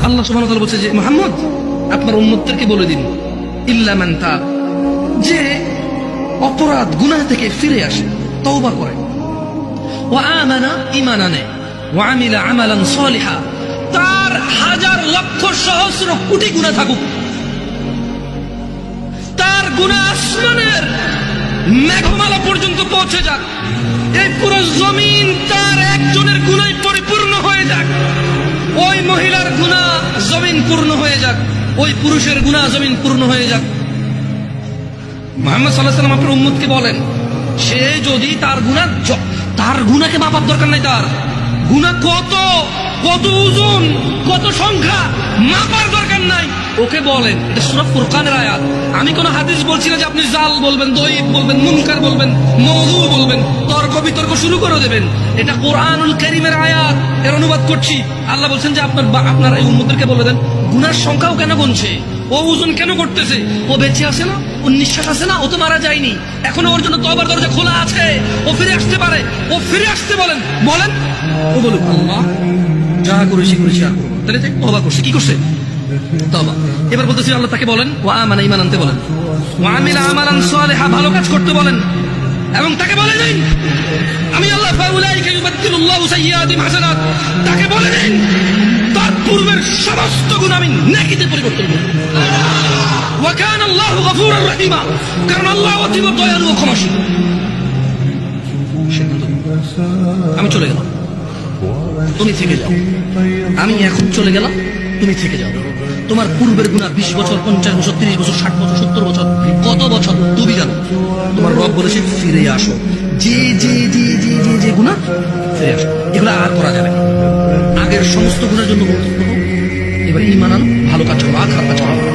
আল্লাহ সুবহানাহু ওয়া তাআলা বলছে যে মুহাম্মদ আপনার উম্মতদেরকে বলে দিন ইল্লা মান তাব, যে অপরাধ গুনাহ থেকে ফিরে আসে, তওবা করে, ওয়া আমানা ঈমান আনে, ওয়া আমিলা আমালান সালিহা, তার হাজার লক্ষ সহস্র কোটি গুনাহ থাকুক, তার গুনাহ আসমানের মেঘমালা পর্যন্ত পৌঁছে যাক, এই পুরো জমিন তার একজনের গুনায় পরিপূর্ণ হয়ে যাক, ওই মহিলার গুনাহ জমিন পূর্ণ হয়ে যাক, ওই পুরুষের গুনাহ জমিন পূর্ণ হয়ে যাক। মুহাম্মদ সাল্লাল্লাহু আলাইহি ওয়াসাল্লাম আপনার উম্মতকে বলেন, সে যদি তার গুনাহকে মাপার দরকার নাই, তার গুনাহ কত কত ওজন কত সংখ্যা মাপার দরকার নাই, ওকে বলেন। এটা সূরা ফুরকানের আয়াত। আমি কোন হাদিস বলছি না যে আপনি জাল বলবেন, দঈফ বলবেন, মুনকার বলবেন, মওযু বলবেন, তর্ক বিতর্ক শুরু করে দেবেন। এটা কোরআনুল কারীমের আয়াত, এর অনুবাদ করছি। আল্লাহ বলছেন যে আপনার এই উম্মতদেরকে বলে দেন, গুনার সংখ্যাও কেন গুনছে, ও ওজন কেন করতেছে, ও বেঁচে আছে না, ও নিঃশ্বাস আছে না, ও তো মারা যায়নি, এখনো ওর জন্য তওবার দরজা খোলা আছে, ও ফিরে আসতে পারে, ও ফিরে আসতে বলেন। ও বলুক আল্লাহ যা করেছি আর করবো, তাহলে তওবা করছে, কি করছে, তওবা। এবার বলতেছি আল্লাহ তাকে বলেন ওয়া আমানা ঈমান আনতে বলেন, ওয়া আমিলা আমালান সালিহা, ভালো কাজ করতে বলেন, এবং তাকে বলে দিন আমি আল্লাহ ফাউলাইকা ইউবাদদিলুল্লাহু সাইয়্যাতিহিম হাসানাত, তাকে বলে দিন তার পূর্বের সমস্ত গুনাহ আমি নেকিতে পরিবর্তন করব। ওয়া কানা আল্লাহু গফুরুর রহিমা, কারণ আল্লাহ অতীব দয়ালু ও ক্ষমাশীল। আমি চলে গেলাম, তুমি থেকে যাও, আমি এখন চলে গেলাম, তুমি থেকে যাও। তোমার পূর্বের গুনাহ 20 বছর 50 বছর 30 বছর 60 বছর 70 বছর কত বছর তুমি জানো। তোমার রব বলেছে ফিরে আসো, যে যে যে যে যে যে গুনাহ ফিরে আসো, এগুলো আর করা যাবে না। আগের সমস্ত গুনাহের জন্য এবার ঈমান আনো, ভালো কাজ করো, আর খারাপ কাজ করো।